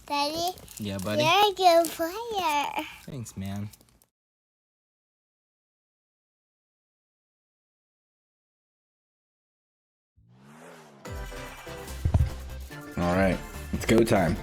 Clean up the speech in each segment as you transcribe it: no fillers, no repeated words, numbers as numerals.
Daddy. Yeah, buddy. You're a good player. Thanks, man. All right, it's go time.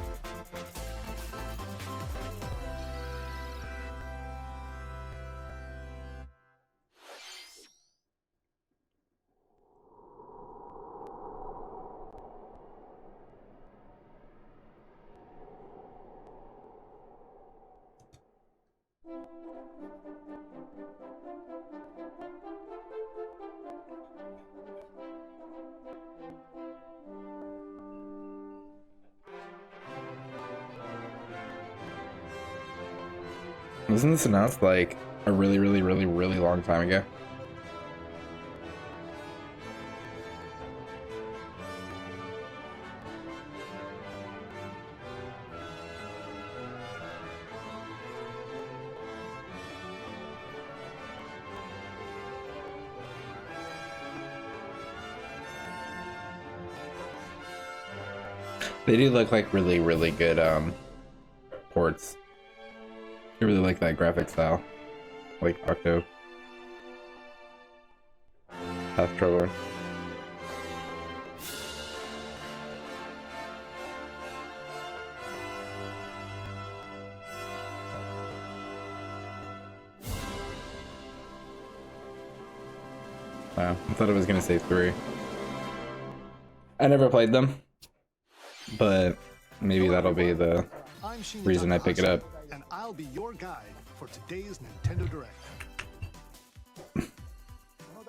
Wasn't this announced like a really long time ago? They do look like really good ports. I really like that graphic style, like Octo. Path Traveler. Wow, I thought it was gonna say 3. I never played them, but maybe that'll be the reason I pick it up. And I'll be your guide for today's Nintendo Direct.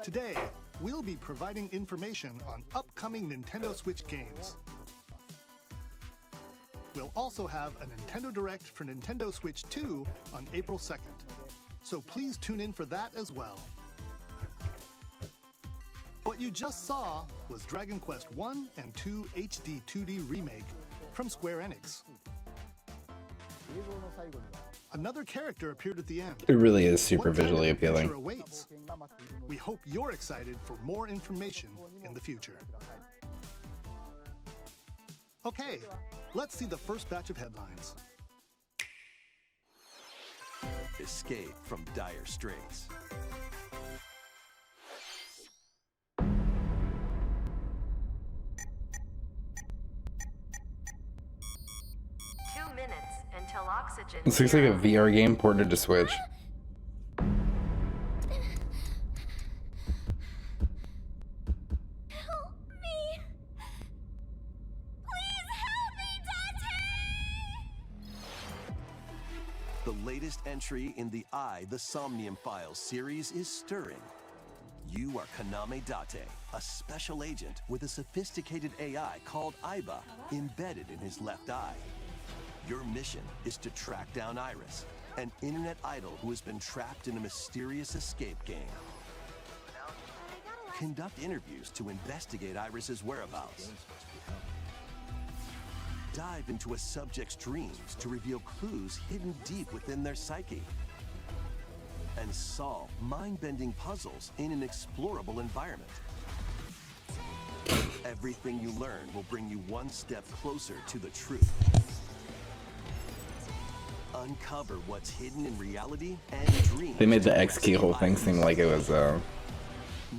Today, we'll be providing information on upcoming Nintendo Switch games. We'll also have a Nintendo Direct for Nintendo Switch 2 on April 2nd, so please tune in for that as well. What you just saw was Dragon Quest 1 and 2 HD 2D Remake from Square Enix. Another character appeared at the end. It really is super visually appealing. We hope you're excited for more information in the future. Okay, let's see the first batch of headlines. Escape from dire straits. This looks like a VR game ported to Switch. Help me! Please help me, Dante! The latest entry in the The SOMNIUM Files series is stirring. You are Kaname Date, a special agent with a sophisticated AI called Aiba embedded in his left eye. Your mission is to track down Iris, an internet idol who has been trapped in a mysterious escape game. Conduct interviews to investigate Iris's whereabouts. Dive into a subject's dreams to reveal clues hidden deep within their psyche. And solve mind-bending puzzles in an explorable environment. Everything you learn will bring you one step closer to the truth. Uncover what's hidden in reality and dreams. They made the X key whole thing seem like it was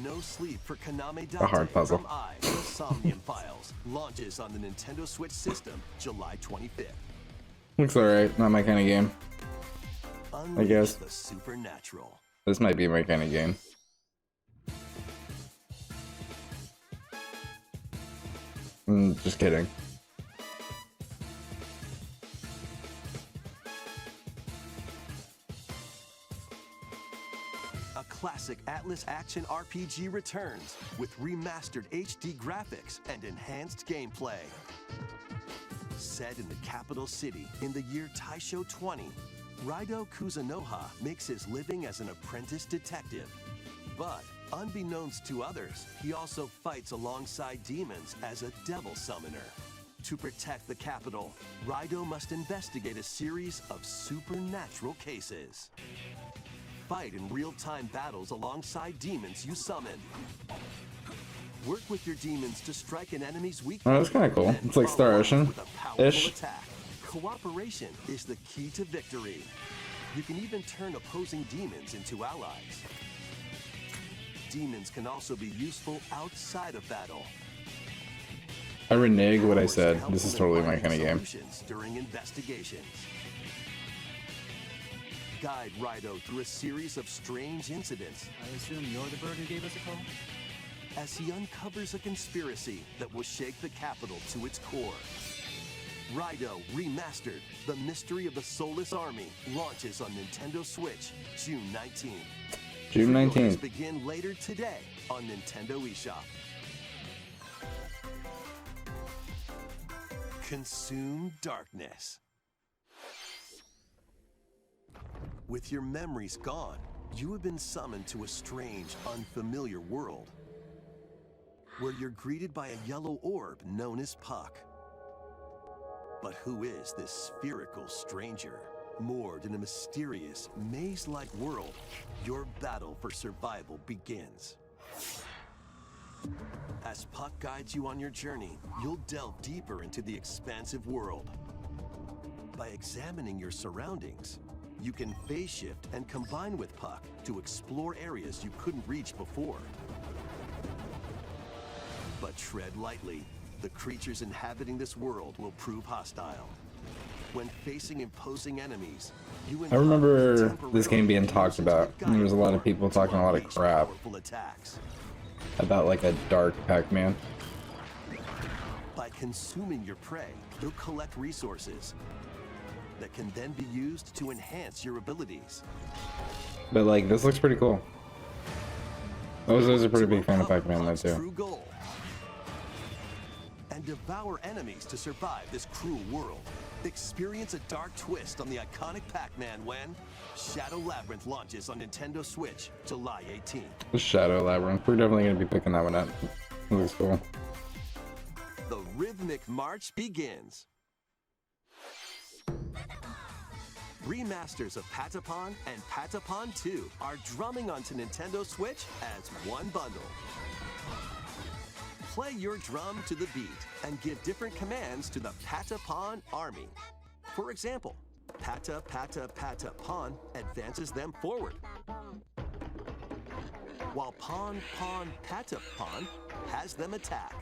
No sleep for Kaname Date a hard puzzle. from The SOMNIUM Files launches on the Nintendo Switch system July 25th. Looks alright, not my kind of game. I guess. The supernatural. This might be my kind of game. Just kidding. A classic Atlas action RPG returns with remastered HD graphics and enhanced gameplay. Set in the capital city in the year Taisho 20, RAIDOU Kuzunoha makes his living as an apprentice detective. But unbeknownst to others, he also fights alongside demons as a devil summoner. To protect the capital, RAIDOU must investigate a series of supernatural cases. Fight in real-time battles alongside demons you summon. Work with your demons to strike an enemy's weakness. Oh, that's kind of cool. It's like Star Ocean-ish. Cooperation is the key to victory. You can even turn opposing demons into allies. Demons can also be useful outside of battle. I renege what I said. Help This is in totally my finding kind of game. solutions during investigations. Guide RAIDOU through a series of strange incidents I assume you're the bird who gave us a call? as he uncovers a conspiracy that will shake the capital to its core. RAIDOU Remastered, The Mystery of the Soulless Army, launches on Nintendo Switch June 19th. June Pre-orders 19th. begin later today on Nintendo eShop. Consume darkness. With your memories gone, you have been summoned to a strange, unfamiliar world, where you're greeted by a yellow orb known as Puck. But who is this spherical stranger? Moored in a mysterious, maze-like world, your battle for survival begins. As Puck guides you on your journey, you'll delve deeper into the expansive world. By examining your surroundings, you can phase shift and combine with Puck to explore areas you couldn't reach before. But tread lightly. The creatures inhabiting this world will prove hostile. When facing imposing enemies, you I remember this game being talked about, and there was a lot of people talking a lot of crap about like a dark Pac-Man. By consuming your prey, you'll collect resources that can then be used to enhance your abilities. But like, this looks pretty cool. I was a pretty big fan of Pac-Man though too. True goal. And devour enemies to survive this cruel world. Experience a dark twist on the iconic Pac-Man when Shadow Labyrinth launches on Nintendo Switch July 18th. The Shadow Labyrinth. We're definitely gonna be picking that one up. It looks cool. The rhythmic march begins. Remasters of Patapon and Patapon 2 are drumming onto Nintendo Switch as one bundle. Play your drum to the beat and give different commands to the Patapon army. For example, Pata Pata Patapon advances them forward, while Pon Pon Patapon has them attack.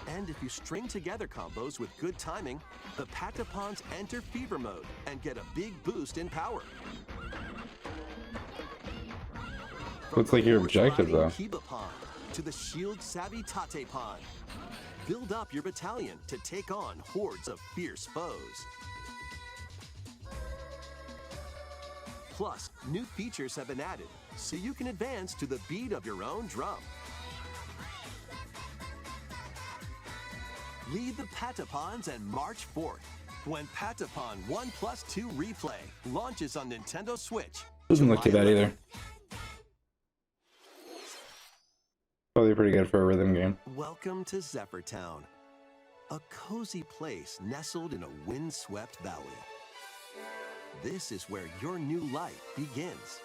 And if you string together combos with good timing, the Patapons enter fever mode and get a big boost in power. Looks like your objective though. Kibapon to the shield savvy Tatepon. Build up your battalion to take on hordes of fierce foes. Plus, new features have been added, so you can advance to the beat of your own drum. Lead the Patapons and march forth when Patapon 1+2 Replay launches on Nintendo Switch. Doesn't look too bad either. Probably pretty good for a rhythm game. Welcome to Zephyr Town, a cozy place nestled in a windswept valley. This is where your new life begins.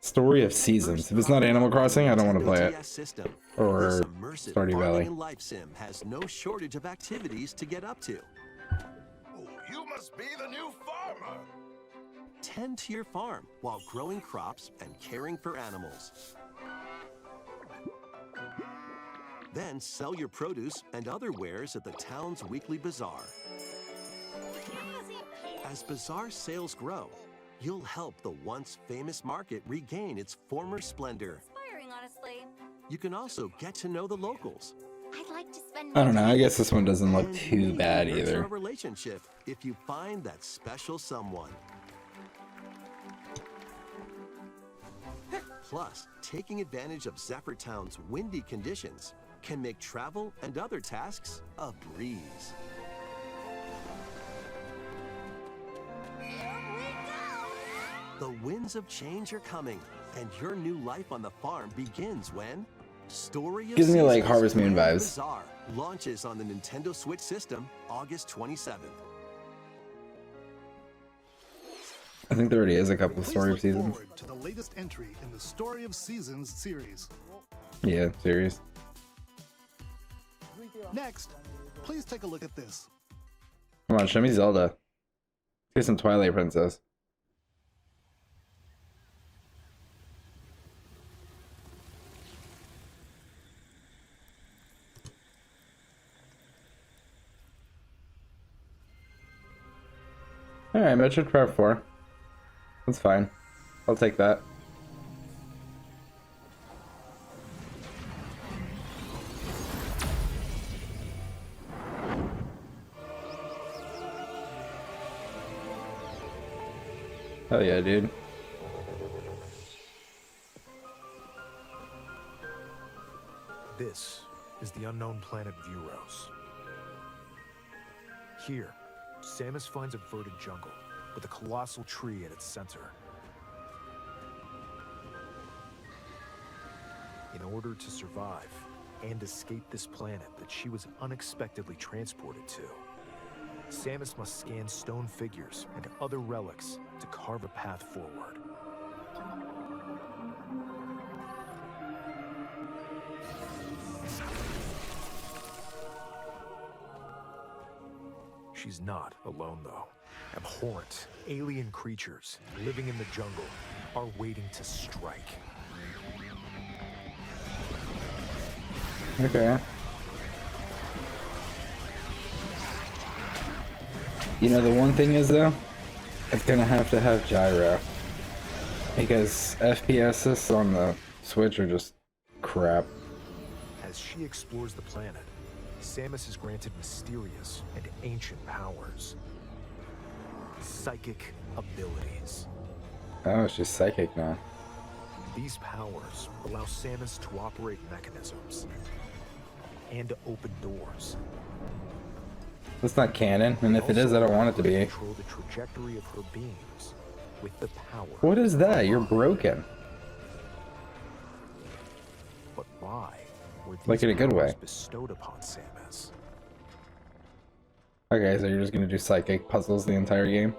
Story of Seasons. If it's not Animal Crossing, I don't want to play it. System. Or This immersive Stardew farming Valley. and life sim has no shortage of activities to get up to. Oh, you must be the new farmer. Tend to your farm while growing crops and caring for animals. Then sell your produce and other wares at the town's weekly bazaar. As bazaar sales grow, you'll help the once famous market regain its former splendor. Inspiring, honestly. You can also get to know the locals. I'd like to spend I don't know. I guess this one doesn't look and too maybe bad nurture either. a relationship if you find that special someone. Plus, taking advantage of Zephyr Town's windy conditions can make travel and other tasks a breeze. The winds of change are coming, and your new life on the farm begins when Story of Gives me, like, Seasons Harvest Moon Grand vibes. Bazaar launches on the Nintendo Switch system August 27th. I think there already is a couple of Please Story of look Seasons. forward to the latest entry in the Story of Seasons series. Yeah, serious. Next, please take a look at this. Come on, show me Zelda. Get some Twilight Princess. Alright, Metroid Prime 4. That's fine. I'll take that. Hell yeah, dude. This is the unknown planet Vuros. Here, Samus finds a verdant jungle with a colossal tree at its center. In order to survive and escape this planet that she was unexpectedly transported to, Samus must scan stone figures and other relics to carve a path forward. She's not alone, though. Abhorrent, alien creatures living in the jungle are waiting to strike. Okay. You know, the one thing is, though, it's gonna have to have gyro. Because FPSs on the Switch are just crap. As she explores the planet, Samus is granted mysterious and ancient powers. Psychic abilities. Oh, she's psychic now. These powers allow Samus to operate mechanisms and to open doors. That's not canon, and if it is, I don't want it to be. Control the trajectory of her beams with the power. What is that? You're broken. But why were these Like in a good way. powers bestowed upon Samus? Okay, so you're just gonna do psychic puzzles the entire game?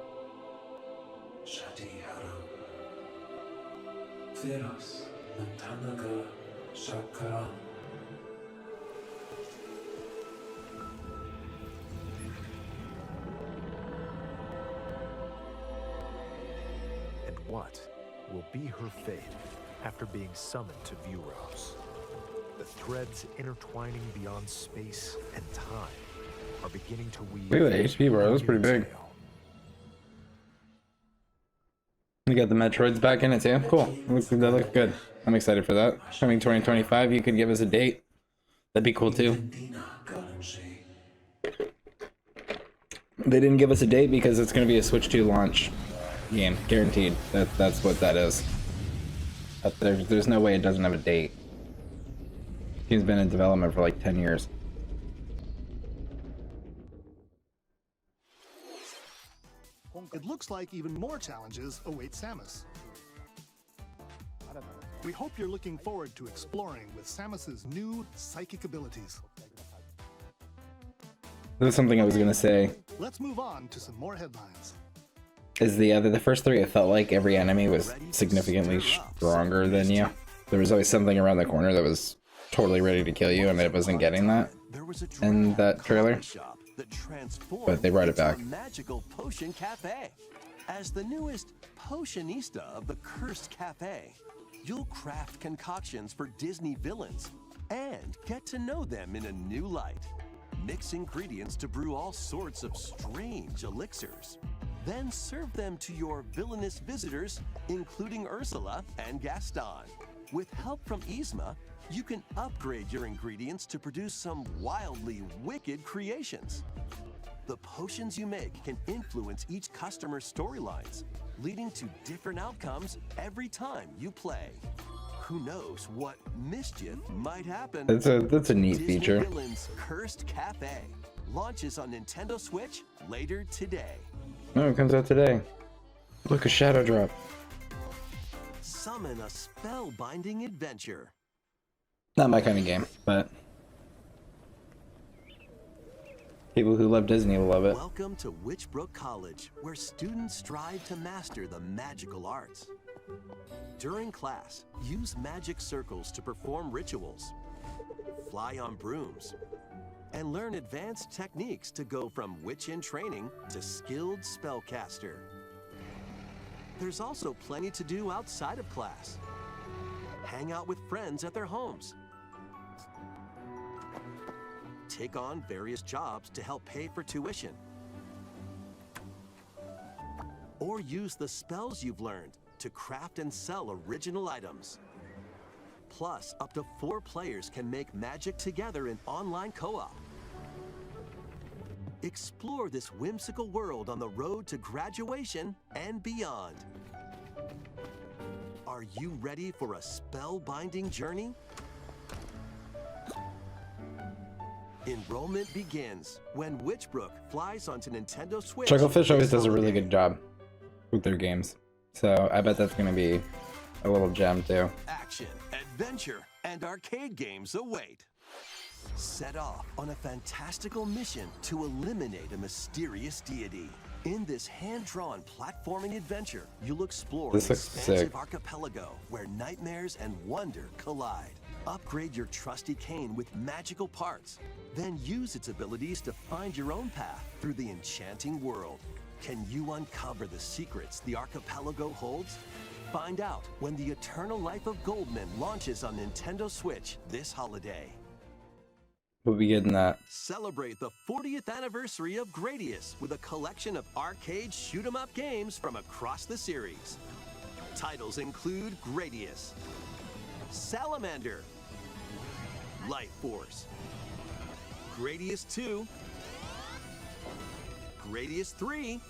And what will be her fate after being summoned to Vuros? The threads intertwining beyond space and time are beginning to weave. Look at the HP, bro. That's pretty big. You got the Metroids back in it too? Cool. That looks good. I'm excited for that. Coming 2025, you could give us a date. That'd be cool too. They didn't give us a date because it's going to be a Switch 2 launch game. Guaranteed. That's what that is. There's no way it doesn't have a date. Game's been in development for like 10 years. It looks like even more challenges await Samus. We hope you're looking forward to exploring with Samus's new psychic abilities. That was something I was gonna say. Let's move on to some more headlines. Is the first three, it felt like every enemy was significantly stronger than you. There was always something around the corner that was totally ready to kill you, and it wasn't getting that in that trailer. But they brought it back. Magical Potion Cafe. As the newest potionista of the Cursed Cafe, you'll craft concoctions for Disney villains and get to know them in a new light. Mix ingredients to brew all sorts of strange elixirs. Then serve them to your villainous visitors, including Ursula and Gaston. With help from Yzma, you can upgrade your ingredients to produce some wildly wicked creations. The potions you make can influence each customer's storylines, leading to different outcomes every time you play. Who knows what mischief might happen? That's a neat Disney feature. Villains Cursed Cafe launches on Nintendo Switch later today. No, it comes out today. Look, a shadow drop. Summon a spellbinding adventure. Not my kind of game, but people who love Disney will love it. Welcome to Witchbrook College, where students strive to master the magical arts. During class, use magic circles to perform rituals, fly on brooms, and learn advanced techniques to go from witch in training to skilled spellcaster. There's also plenty to do outside of class. Hang out with friends at their homes. Take on various jobs to help pay for tuition. Or use the spells you've learned to craft and sell original items. Plus, up to 4 players can make magic together in online co-op. Explore this whimsical world on the road to graduation and beyond. Are you ready for a spellbinding journey? Enrollment begins when Witchbrook flies onto Nintendo Switch. Chucklefish always does a really holiday. good job with their games, so I bet that's gonna be a little gem too. Action, adventure, and arcade games await. Set off on a fantastical mission to eliminate a mysterious deity. In this hand-drawn platforming adventure, you'll explore This an looks expansive sick. archipelago where nightmares and wonder collide. Upgrade your trusty cane with magical parts, then use its abilities to find your own path through the enchanting world. Can you uncover the secrets the archipelago holds? Find out when The Eternal Life of Goldman launches on Nintendo Switch this holiday. We'll be getting that. Celebrate the 40th anniversary of Gradius with a collection of arcade shoot-'em-up games from across the series. Titles include Gradius, Salamander, Life Force, Gradius 2, Gradius 3,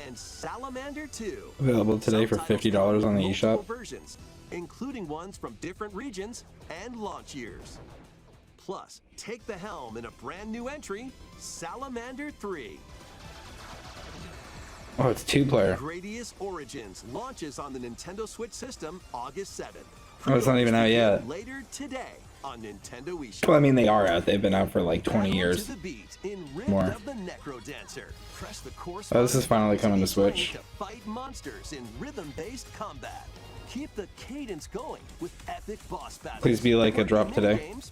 and Salamander 2. Available today for Some titles $50 on the come in multiple eShop. versions, including ones from different regions and launch years. Plus, take the helm in a brand new entry, Salamander 3. Oh, it's 2-player. Gradius Origins launches on the Nintendo Switch system August 7th. Oh, it's not even out yet. Later today on Nintendo eShop. Well, I mean, they are out. They've been out for like 20 Battle years. to the beat in Rift More. of the NecroDancer. Press the course Oh, this is finally button coming to be trained Switch. To fight monsters in rhythm-based combat. Keep the cadence going with epic boss battles. Please be like a drop today. Games,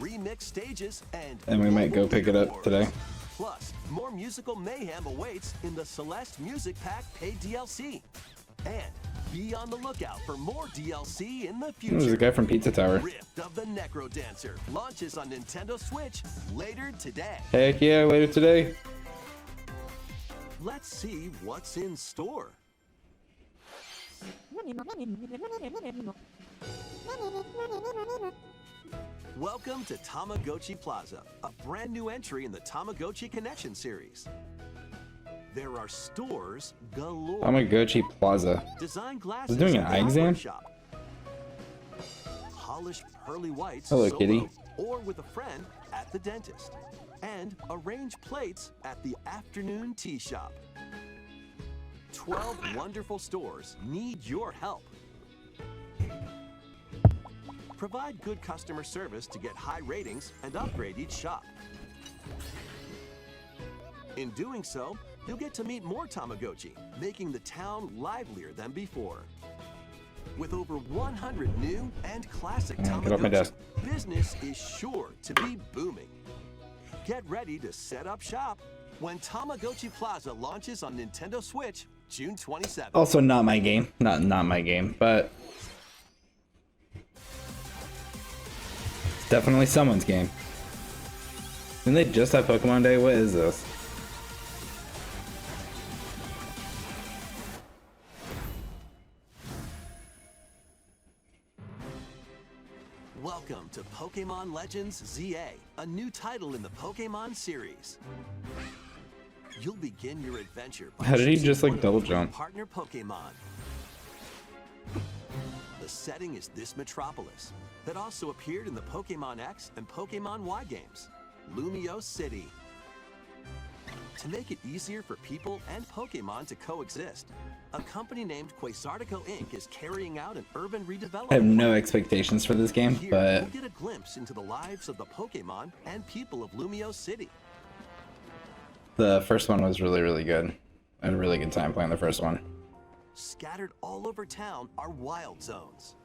remix stages, And we might go pick it up today. Plus, more musical mayhem awaits in the Celeste Music Pack paid DLC. And be on the lookout for more DLC in the There's a future. guy from Pizza Tower. Rift of the NecroDancer launches on Nintendo Switch later today. Heck yeah, later today. Let's see what's in store. Welcome to Tomagotchi Plaza, a brand new entry in the Tamagotchi Connection series. There are stores galore. Tomagotchi Plaza. Design glasses doing an at the eye exam? hardware shop. Polish pearly whites Hello, solo kitty. or with a friend at the dentist. And arrange plates at the afternoon tea shop. 12 wonderful stores need your help. Provide good customer service to get high ratings and upgrade each shop. In doing so, you'll get to meet more Tamagotchi, making the town livelier than before. With over 100 new and classic Get off my Tamagotchi, desk. business is sure to be booming. Get ready to set up shop when Tomagotchi Plaza launches on Nintendo Switch June 27th. Also not my game. Not my game, but it's definitely someone's game. Didn't they just have Pokemon Day? What is this? Welcome to Pokemon Legends ZA, a new title in the Pokemon series. You'll begin your adventure by How did he choosing just, like, one of double your jump? partner Pokemon. The setting is this metropolis that also appeared in the Pokemon X and Pokemon Y games, Lumio City. To make it easier for people and Pokemon to coexist, a company named Quasartico Inc. is carrying out an urban redevelopment. I have no expectations for this game, Here, but we'll get a glimpse into the lives of the Pokemon and people of Lumio City. the first one was really, really good. I had a really good time playing the first one. scattered all over town are wild zones.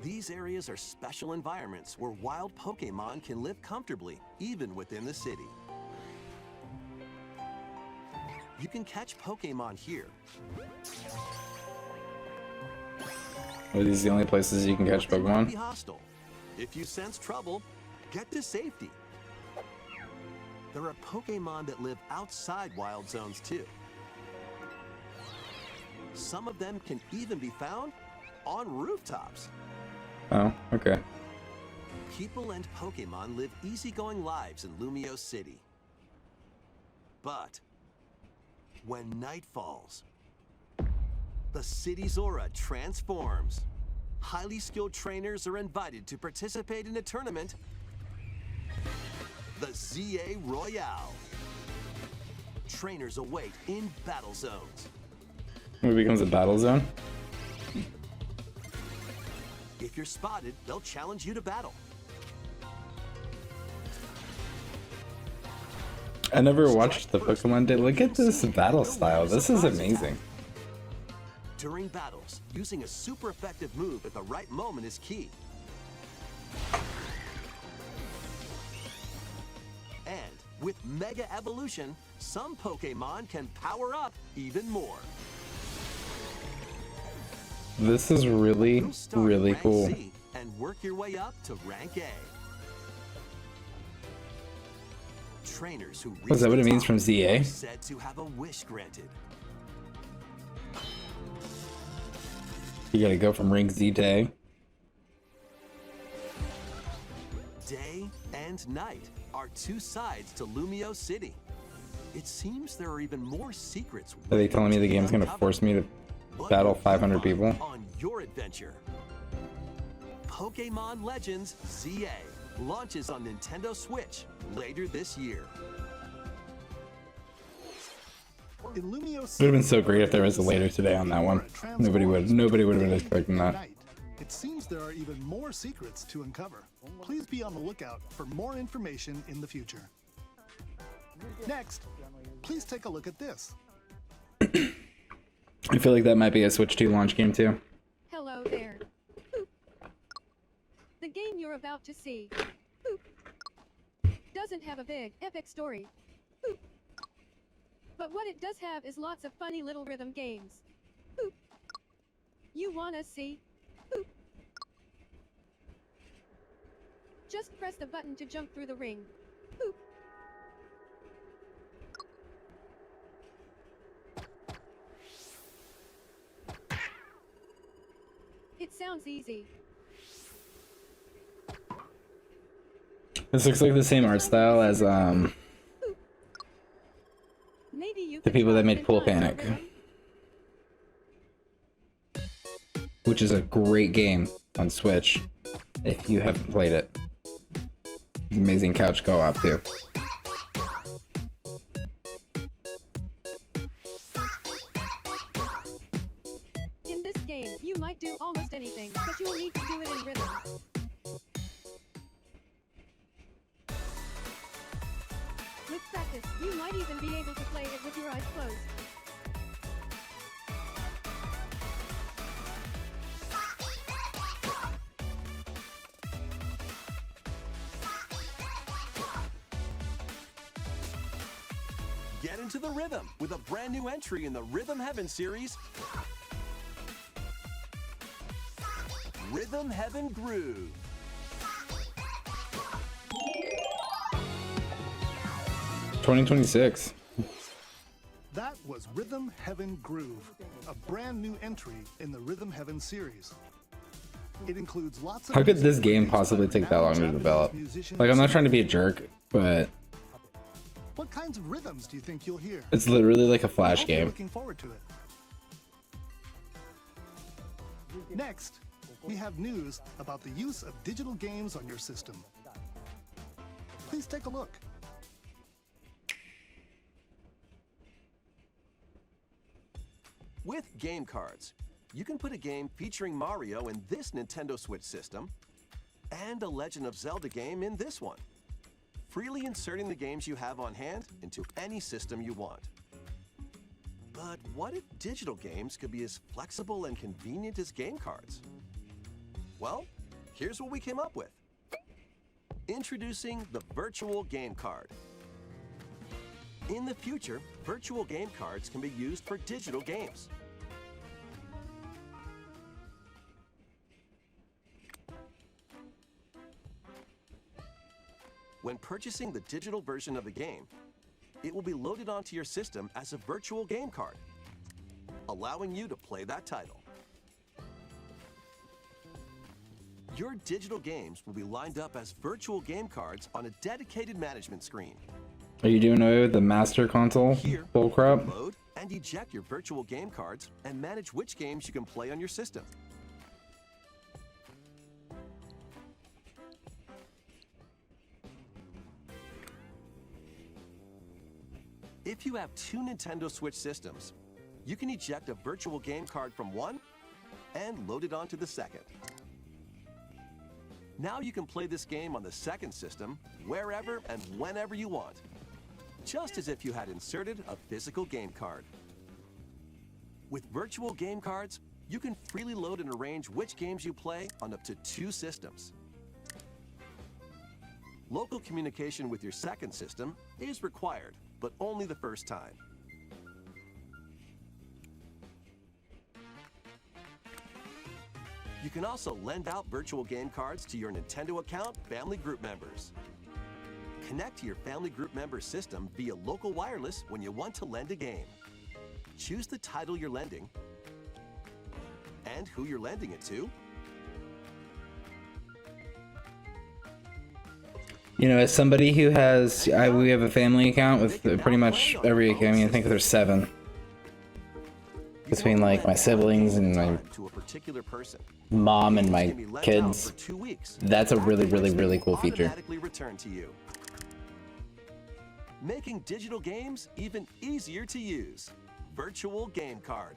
These areas are special environments where wild Pokémon can live comfortably, even within the city. You can catch Pokémon here. Are these the only places you can catch They might be Pokemon? hostile. If you sense trouble, get to safety. There are Pokémon that live outside wild zones too. Some of them can even be found on rooftops. Oh, okay. People and Pokémon live easygoing lives in Lumio City. But when night falls, the city's aura transforms. Highly skilled trainers are invited to participate in a tournament, the ZA Royale. Trainers await in battle zones. It becomes a battle zone. If you're spotted, they'll challenge you to battle. I never watched the Pokemon Day. Look at this battle style. This is amazing. During battles, using a super effective move at the right moment is key. And with Mega Evolution, some Pokémon can power up even more. This is really, You'll start really rank cool. C and work your way up to rank A. Trainers who Is that what it means from are ZA? said to have a wish granted. You gotta go from Ring Z to A. Day and night are two sides to Lumio City. It seems there are even more secrets. Are they telling me the game's gonna force me to battle 500 people? On your adventure. Pokémon Legends ZA launches on Nintendo Switch later this year. In Lumio It would have been so great if there was a later today on that one. Nobody would have been expecting that. night, it seems there are even more secrets to uncover. Please be on the lookout for more information in the future. Next, please take a look at this. I feel like that might be a Switch 2 launch game too. Hello there. Boop. The game you're about to see boop, doesn't have a big, epic story. Boop. But what it does have is lots of funny little rhythm games. Boop. You wanna see? Boop. Just press the button to jump through the ring. Boop. It sounds easy. This looks like the same art style as Maybe you the could people try that made and Pool find a Panic, rhythm. which is a great game on Switch if you haven't played it. Amazing couch co-op too. In this game, you might do almost anything, but you'll need to do it in rhythm. With practice, you might even be able to play it with your eyes closed. Get into the rhythm with a brand new entry in the Rhythm Heaven series, Rhythm Heaven Groove. $2026. That was Rhythm Heaven Groove, a brand new entry in the Rhythm Heaven series. It includes lots of How could music this game released by possibly take that long to Japanese develop? musicians. Like, I'm not trying to be a jerk, but What kinds of rhythms do you think you'll hear? it's literally like a I Flash hope you're game. Looking forward to it. Next, we have news about the use of digital games on your system. Please take a look. With game cards, you can put a game featuring Mario in this Nintendo Switch system and a Legend of Zelda game in this one, freely inserting the games you have on hand into any system you want. But what if digital games could be as flexible and convenient as game cards? Well, here's what we came up with. Introducing the virtual game card. In the future, virtual game cards can be used for digital games. When purchasing the digital version of the game, it will be loaded onto your system as a virtual game card, allowing you to play that title. Your digital games will be lined up as virtual game cards on a dedicated management screen. Are you doing away with the master console Here, bullcrap? load and eject your virtual game cards and manage which games you can play on your system. If you have two Nintendo Switch systems, you can eject a virtual game card from one and load it onto the second. Now you can play this game on the second system wherever and whenever you want, just as if you had inserted a physical game card. With virtual game cards, you can freely load and arrange which games you play on up to 2 systems. Local communication with your second system is required, but only the first time. You can also lend out virtual game cards to your Nintendo account family group members. Connect to your family group member system via local wireless when you want to lend a game. Choose the title you're lending and who you're lending it to. You know, as somebody who has, we have a family account with pretty much every, I mean, I think there's 7. Between like my siblings and my mom and my kids. That's a really, really, really cool feature. Making digital games even easier to use. Virtual game card.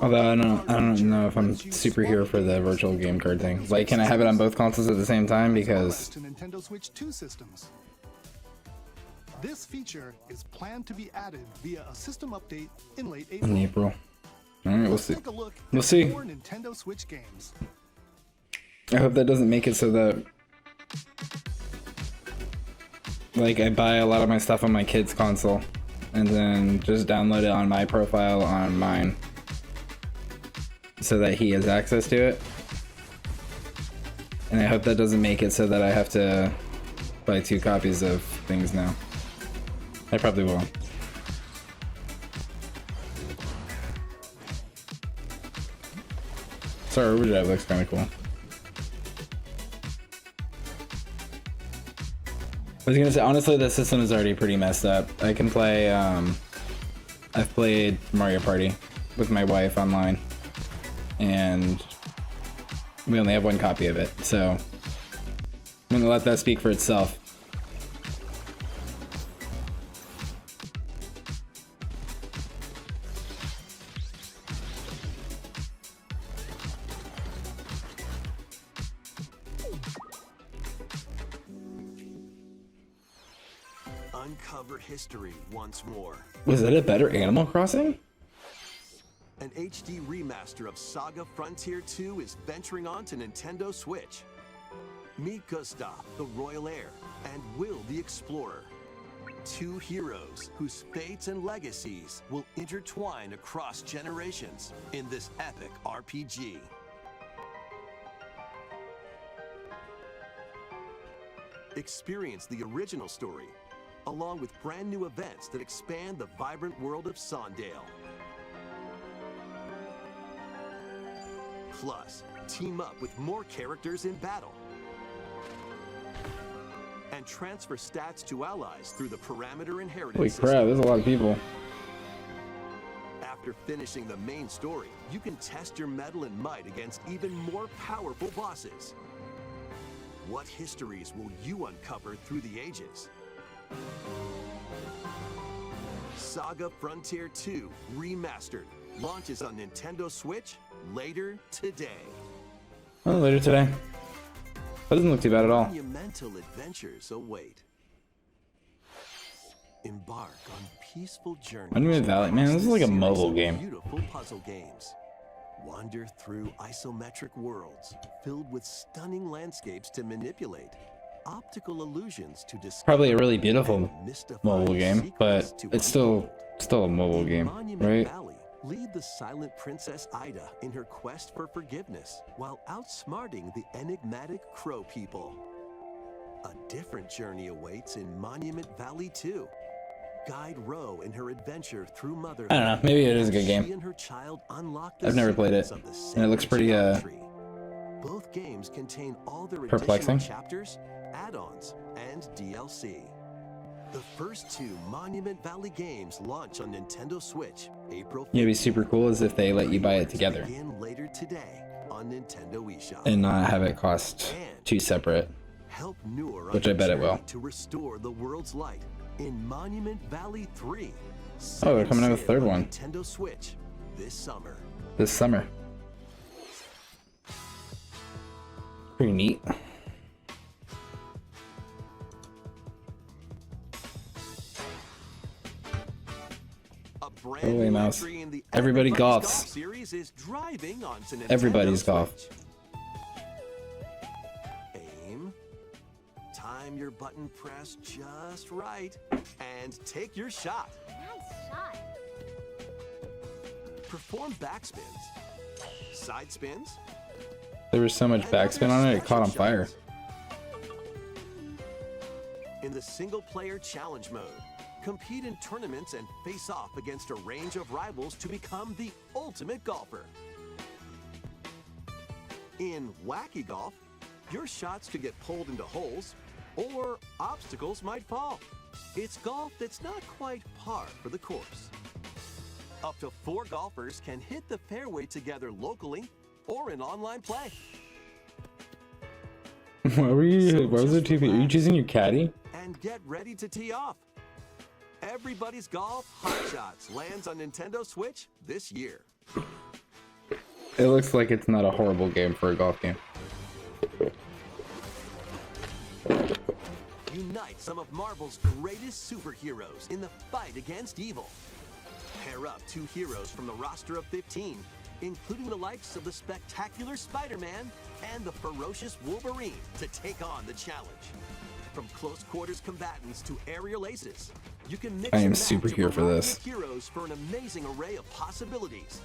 Although I don't know if I'm super here for the virtual game card thing. Like, can I have it on both consoles at the same time? Because to Nintendo Switch 2 systems. This feature is planned to be added via a system update in late April. in April. All right, we'll see. Take a look We'll at see. more Nintendo Switch games. I hope that doesn't make it so that, like, I buy a lot of my stuff on my kid's console and then just download it on my profile on mine so that he has access to it. And I hope that doesn't make it so that I have to buy 2 copies of things now. I probably will. Sorry, Overdrive looks kind of cool. I was gonna say, honestly, the system is already pretty messed up. I can play, I've played Mario Party with my wife online, and we only have 1 copy of it, so I'm gonna let that speak for itself. Uncover history once more. Was that a better Animal Crossing? An HD remaster of Saga Frontier 2 is venturing on to Nintendo Switch. Meet Gustav, the royal heir, and Will, the explorer. 2 heroes whose fates and legacies will intertwine across generations in this epic RPG. Experience the original story, along with brand new events that expand the vibrant world of Sondale. Plus, team up with more characters in battle. And transfer stats to allies through the parameter inheritance Holy system. crap, there's a lot of people. After finishing the main story, you can test your mettle and might against even more powerful bosses. What histories will you uncover through the ages? Saga Frontier 2 Remastered launches on Nintendo Switch later today. Oh, later today. That doesn't look too bad at all. Monumental adventures await. Embark on peaceful journeys. Monument Valley, man, this is like a mobile game. Beautiful puzzle games. Wander through isometric worlds filled with stunning landscapes to manipulate, optical illusions to discover. Probably a really beautiful and mystifying mobile game, secrets but to it's still unfold. a mobile In game, Monument right? Valley, lead the silent Princess Ida in her quest for forgiveness while outsmarting the enigmatic Crow people. A different journey awaits in Monument Valley 2. Guide Ro in her adventure through motherhood. I don't know, maybe it is a good She game. and her child unlock the I've never played it, secrets of the and it looks sacred pretty geometry. Both games contain all their perplexing. additional chapters, add-ons, and DLC. The first two Monument Valley games launch on Nintendo Switch, April 15th. It'd be super cool is if they let you buy it together Begin later today on Nintendo eShop. and not have it cost two separate. Help Noor Which on I bet her it will. journey to restore the world's light in Monument Valley 3. Oh, they're coming out with a third on one Nintendo Switch this summer. this summer. Pretty neat. A brand Holy new mouse. entry in the Everybody Everybody's golfs. Golf series is driving onto Nintendo Everybody's golf. Switch. Aim. Time your button press just right. And take your shot. Nice shot. Perform backspins. Side spins. There was so much and backspin other on it, it caught on special fire. shots. In the single-player challenge mode, compete in tournaments and face off against a range of rivals to become the ultimate golfer. In Wacky Golf, your shots could get pulled into holes or obstacles might fall. It's golf that's not quite par for the course. Up to 4 golfers can hit the fairway together locally or in online play. Why was there two people? Are you choosing your caddy? And get ready to tee off. Everybody's Golf Hot Shots lands on Nintendo Switch this year. It looks like it's not a horrible game for a golf game. Unite some of Marvel's greatest superheroes in the fight against evil. Pair up 2 heroes from the roster of 15, including the likes of the spectacular Spider-Man and the ferocious Wolverine to take on the challenge. From close quarters combatants to aerial aces, you can mix I am and match super a here for variety this. of heroes for an amazing array of possibilities.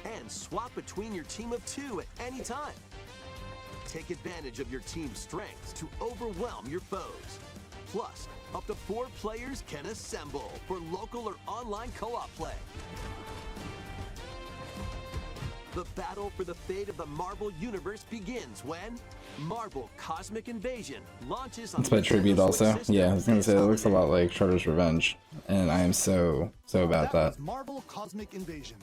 And swap between your team of 2 at any time. Take advantage of your team's strengths to overwhelm your foes. Plus, up to 4 players can assemble for local or online co-op play. The battle for the fate of the Marvel Universe begins when Marvel Cosmic Invasion launches on It's by Nintendo Tribute Switch also. system Yeah, I was gonna this say it looks a holiday. lot like Shredder's Revenge, and I am so about that. was Marvel Cosmic Invasion,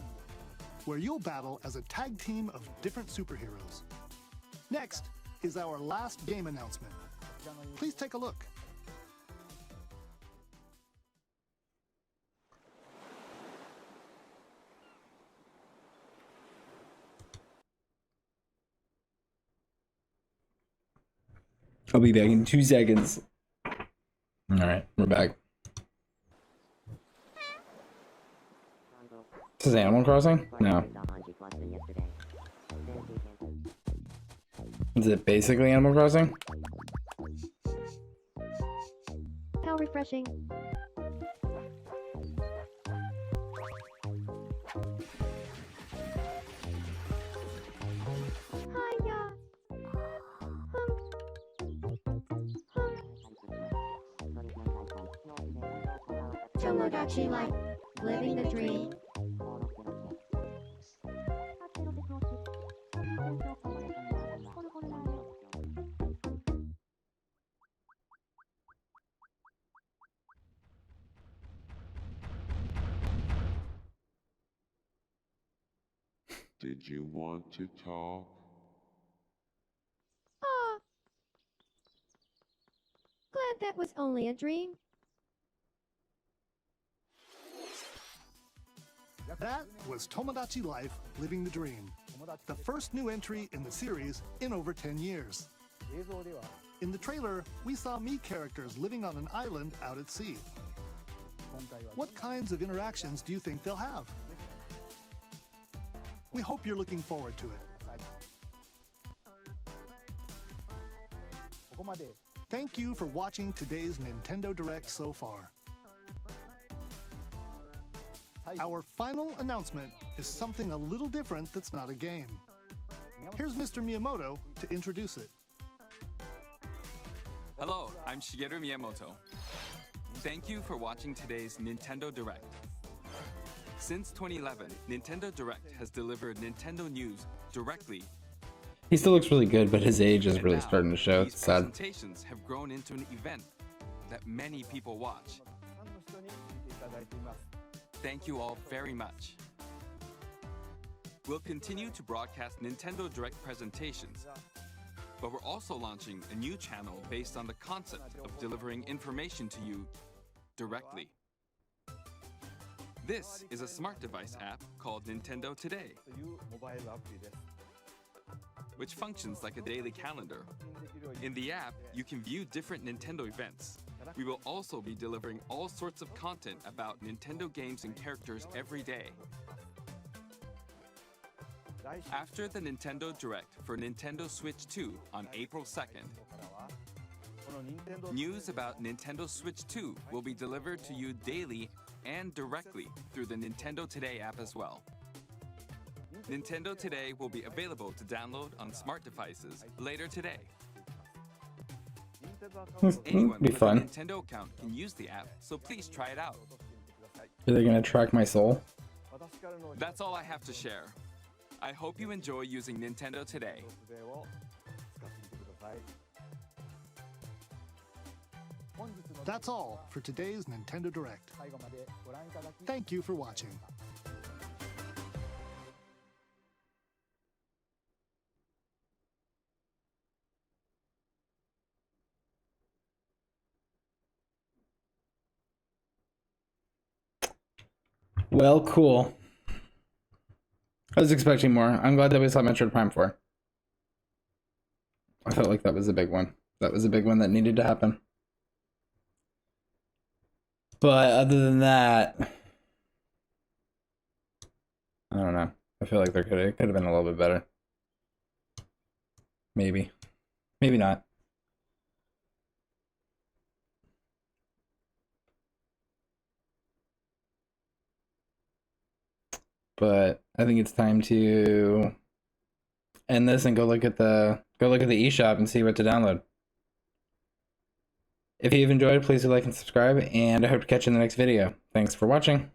where you'll battle as a tag team of different superheroes. Next is our last game announcement. Please take a look. I'll be back in 2 seconds. Alright, we're back. This is Animal Crossing? No. Is it basically Animal Crossing? How refreshing. Hiya. TomaDachi life, living the dream. Did you want to talk? Ah. Glad that was only a dream. That was Tomodachi Life, Living the Dream, the first new entry in the series in over 10 years. In the trailer, we saw Mii characters living on an island out at sea. What kinds of interactions do you think they'll have? We hope you're looking forward to it. Thank you for watching today's Nintendo Direct so far. Our final announcement is something a little different that's not a game. Here's Mr. Miyamoto to introduce it. Hello, I'm Shigeru Miyamoto. Thank you for watching today's Nintendo Direct. Since 2011, Nintendo Direct has delivered Nintendo news directly. He still looks really good, but his age is And really now, starting to show. These It's sad. presentations have grown into an event that many people watch. Thank you all very much. We'll continue to broadcast Nintendo Direct presentations, but we're also launching a new channel based on the concept of delivering information to you directly. This is a smart device app called Nintendo Today, which functions like a daily calendar. In the app, you can view different Nintendo events. We will also be delivering all sorts of content about Nintendo games and characters every day. After the Nintendo Direct for Nintendo Switch 2 on April 2nd, news about Nintendo Switch 2 will be delivered to you daily and directly through the Nintendo Today app as well. Nintendo Today will be available to download on smart devices later today. Anyone Be with fun. a Nintendo account can use the app, so please try it out. Are they gonna track my soul? That's all I have to share. I hope you enjoy using Nintendo Today. That's all for today's Nintendo Direct. Thank you for watching. Well, cool. I was expecting more. I'm glad that we saw Metroid Prime 4. I felt like that was a big one. That was a big one that needed to happen. But other than that, I don't know. I feel like it could have been a little bit better. Maybe. Maybe not. But I think it's time to end this and go look at the eShop and see what to download. If you've enjoyed, please do like and subscribe, and I hope to catch you in the next video. Thanks for watching.